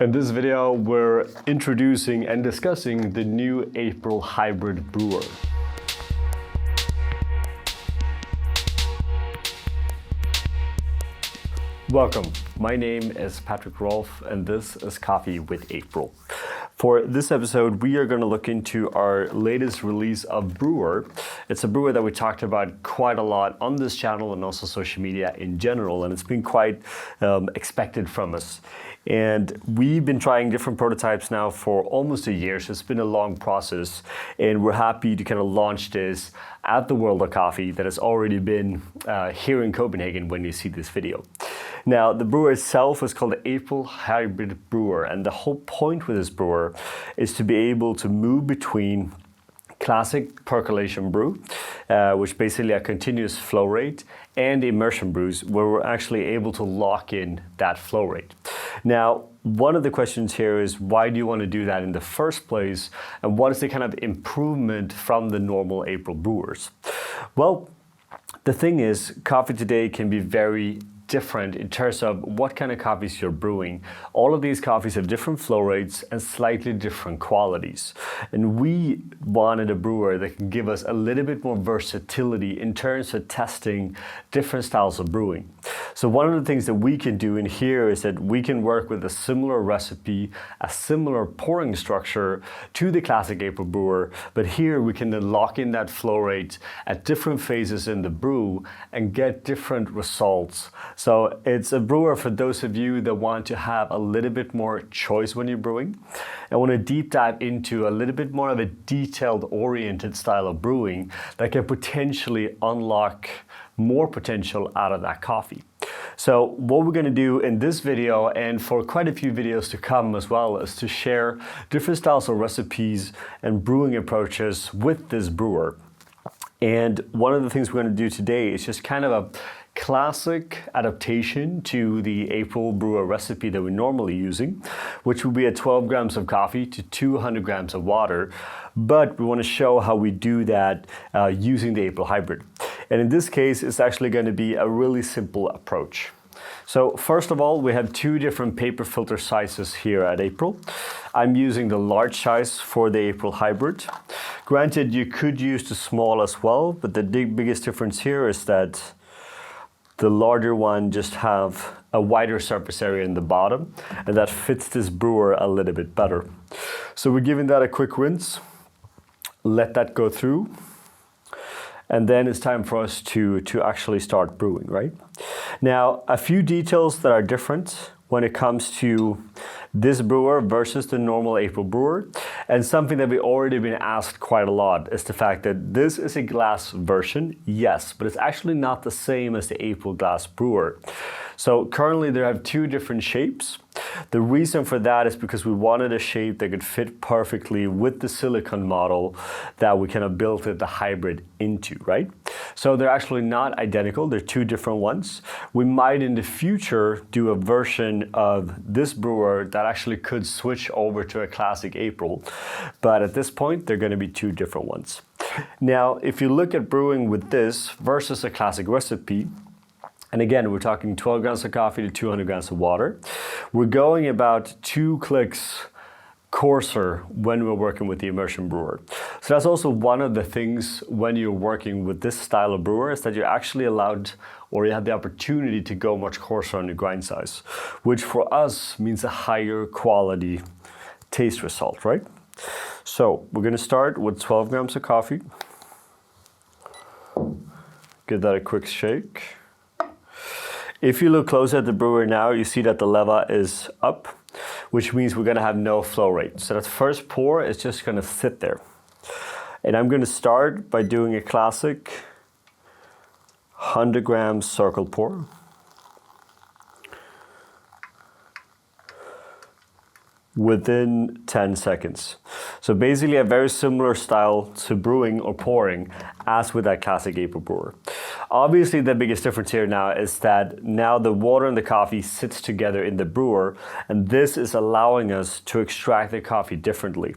In this video, we're introducing and discussing the new April Hybrid Brewer. Welcome, my name is Patrick Rolfe and this is Coffee with April. For this episode, we are going to look into our latest release of Brewer. It's a brewer that we talked about quite a lot on this channel and also social media in general, and it's been quite expected from us. And we've been trying different prototypes now for almost a year, so it's been a long process. And we're happy to kind of launch this at the World of Coffee that has already been here in Copenhagen when you see this video. Now, the brewer itself is called the April Hybrid Brewer, and the whole point with this brewer is to be able to move between classic percolation brew, which basically a continuous flow rate, and immersion brews, where we're actually able to lock in that flow rate. Now, one of the questions here is, why do you want to do that in the first place? And what is the kind of improvement from the normal April brewers? Well, the thing is, coffee today can be very different in terms of what kind of coffees you're brewing. All of these coffees have different flow rates and slightly different qualities. And we wanted a brewer that can give us a little bit more versatility in terms of testing different styles of brewing. So one of the things that we can do in here is that we can work with a similar recipe, a similar pouring structure to the classic April Brewer, but here we can then lock in that flow rate at different phases in the brew and get different results. So it's a brewer for those of you that want to have a little bit more choice when you're brewing. I want to deep dive into a little bit more of a detailed oriented style of brewing that can potentially unlock more potential out of that coffee. So what we're going to do in this video, and for quite a few videos to come as well, is to share different styles of recipes and brewing approaches with this brewer. And one of the things we're going to do today is just kind of a classic adaptation to the April Brewer recipe that we're normally using, which will be at 12 grams of coffee to 200 grams of water. But we want to show how we do that using the April Hybrid. And in this case, it's actually going to be a really simple approach. So first of all, we have two different paper filter sizes here at April. I'm using the large size for the April Hybrid. Granted, you could use the small as well, but the biggest difference here is that the larger one just have a wider surface area in the bottom, and that fits this brewer a little bit better. So we're giving that a quick rinse, let that go through, and then it's time for us to actually start brewing, right? Now, a few details that are different when it comes to this brewer versus the normal April Brewer, and something that we've already been asked quite a lot is the fact that this is a glass version, yes, but it's actually not the same as the April Glass Brewer. So currently they have two different shapes. The reason for that is because we wanted a shape that could fit perfectly with the silicone model that we kind of built the hybrid into, right? So they're actually not identical, they're two different ones. We might in the future do a version of this brewer that actually could switch over to a classic April, but at this point they're going to be two different ones. Now, if you look at brewing with this versus a classic recipe, and again, we're talking 12 grams of coffee to 200 grams of water. We're going about 2 clicks coarser when we're working with the immersion brewer. So that's also one of the things when you're working with this style of brewer, is that you're actually allowed, or you have the opportunity to go much coarser on your grind size, which for us means a higher quality taste result, right? So we're going to start with 12 grams of coffee. Give that a quick shake. If you look closer at the brewer now, you see that the lever is up, which means we're going to have no flow rate. So that first pour is just going to sit there. And I'm going to start by doing a classic 100 grams circle pour. Within 10 seconds. So basically a very similar style to brewing or pouring as with that classic April Brewer. Obviously the biggest difference here now is that now the water and the coffee sits together in the brewer, and this is allowing us to extract the coffee differently.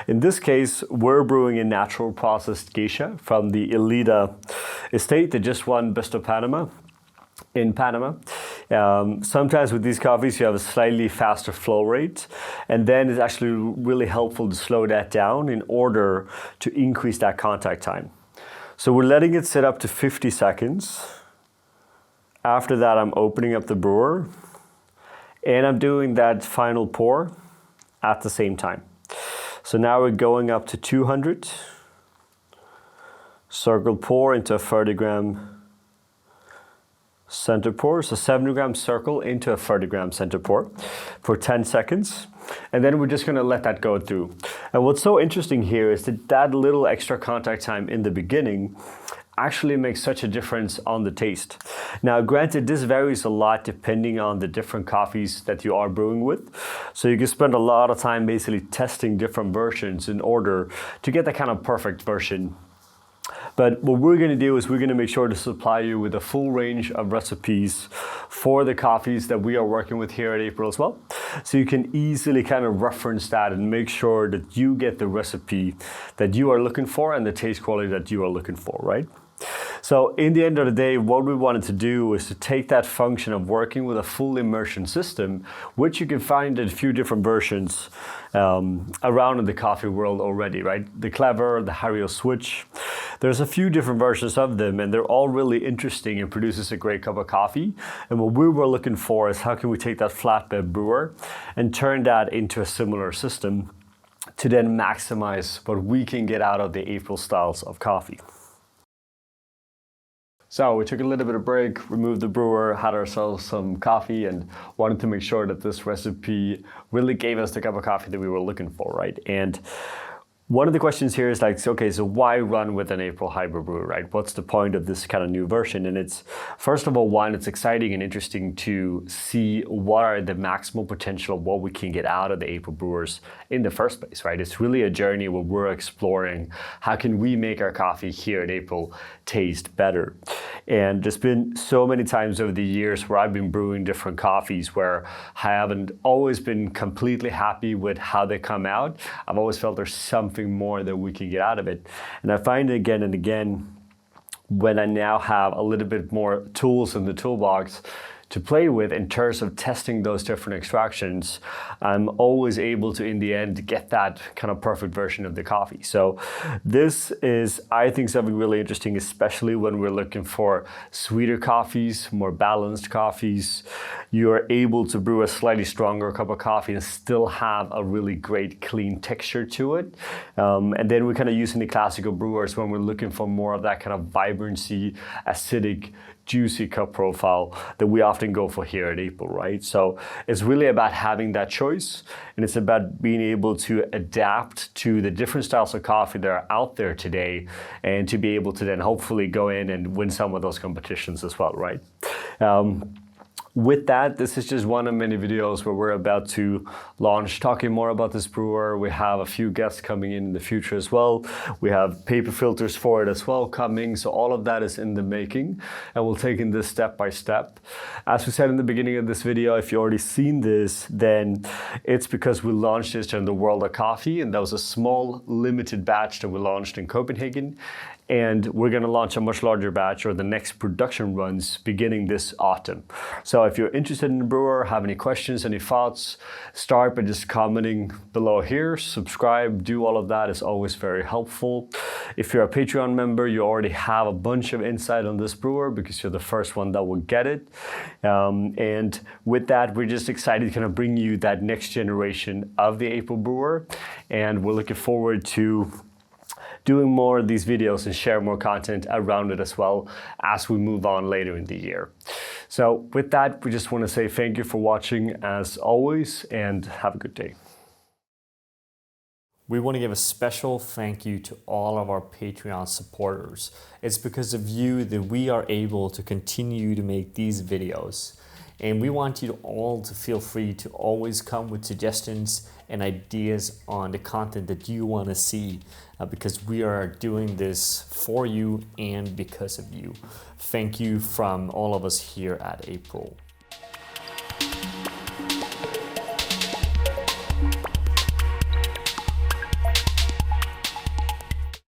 In this case, we're brewing a natural processed geisha from the Elida estate that just won Best of Panama in Panama. Sometimes with these coffees you have a slightly faster flow rate, and then it's actually really helpful to slow that down in order to increase that contact time. So we're letting it sit up to 50 seconds. After that, I'm opening up the brewer and I'm doing that final pour at the same time. So now we're going up to 200. Circle pour into a 30 gram center pour. So 70 gram circle into a 30 gram center pour for 10 seconds. And then we're just gonna let that go through. And what's so interesting here is that that little extra contact time in the beginning actually makes such a difference on the taste. Now, granted, this varies a lot depending on the different coffees that you are brewing with. So you can spend a lot of time basically testing different versions in order to get the kind of perfect version. But what we're going to do is we're going to make sure to supply you with a full range of recipes for the coffees that we are working with here at April as well. So you can easily kind of reference that and make sure that you get the recipe that you are looking for and the taste quality that you are looking for, right? So in the end of the day, what we wanted to do is to take that function of working with a full immersion system, which you can find in a few different versions around in the coffee world already, right? The Clever, the Hario Switch. There's a few different versions of them, and they're all really interesting and produces a great cup of coffee. And what we were looking for is how can we take that flatbed brewer and turn that into a similar system to then maximize what we can get out of the April styles of coffee. So we took a little bit of break, removed the brewer, had ourselves some coffee, and wanted to make sure that this recipe really gave us the cup of coffee that we were looking for, right? And one of the questions here is like, okay, so why run with an April Hybrid Brewer, right? What's the point of this kind of new version? And it's, first of all, one, it's exciting and interesting to see what are the maximal potential of what we can get out of the April Brewers in the first place, right? It's really a journey where we're exploring how can we make our coffee here at April taste better. And there's been so many times over the years where I've been brewing different coffees where I haven't always been completely happy with how they come out. I've always felt there's something more that we can get out of it. And I find it again and again when I now have a little bit more tools in the toolbox to play with in terms of testing those different extractions, I'm always able to, in the end, get that kind of perfect version of the coffee. So this is, I think, something really interesting, especially when we're looking for sweeter coffees, more balanced coffees. You are able to brew a slightly stronger cup of coffee and still have a really great, clean texture to it. And then we're kind of using the classical brewers when we're looking for more of that kind of vibrancy, acidic, juicy cup profile that we often go for here at April, right? So it's really about having that choice, and it's about being able to adapt to the different styles of coffee that are out there today, and to be able to then hopefully go in and win some of those competitions as well, right? With that, this is just one of many videos where we're about to launch, talking more about this brewer. We have a few guests coming in the future as well. We have paper filters for it as well coming. So all of that is in the making, and we'll take in this step by step. As we said in the beginning of this video, if you've already seen this, then it's because we launched this during the World of Coffee, and that was a small limited batch that we launched in Copenhagen. And we're going to launch a much larger batch, or the next production runs, beginning this autumn. So if you're interested in the brewer, have any questions, any thoughts, start by just commenting below here. Subscribe, do all of that is always very helpful. If you're a Patreon member, you already have a bunch of insight on this brewer because you're the first one that will get it. And with that, we're just excited to kind of bring you that next generation of the April Brewer. And we're looking forward to doing more of these videos and share more content around it as well as we move on later in the year. So with that, we just want to say thank you for watching as always, and have a good day. We want to give a special thank you to all of our Patreon supporters. It's because of you that we are able to continue to make these videos. And we want you all to feel free to always come with suggestions and ideas on the content that you want to see, because we are doing this for you and because of you. Thank you from all of us here at April.